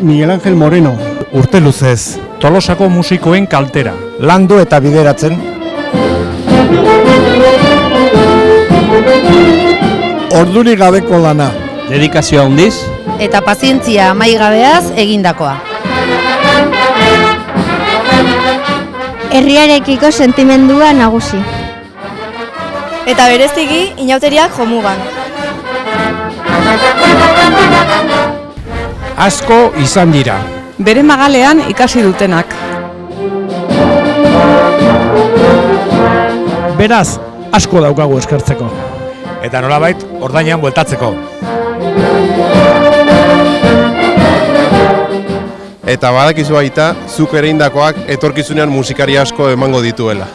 Miguel Ángel Moreno. Urte luzez. Tolosako musikoen kaltera. Landu eta bideratzen. Orduri gabeko lana. Dedikazioa handiz. Eta pazientzia amaigabeaz egindakoa. Herriarekiko sentimendua nagusi. Eta bereziki inauteriak jomugan. Asko izan dira. Bere magalean ikasi dutenak. Beraz, asko daukagu eskertzeko. Eta nolabait, ordainean bueltatzeko. Eta badakizu baita, zuk ere indakoak etorkizunean musikari asko emango dituela.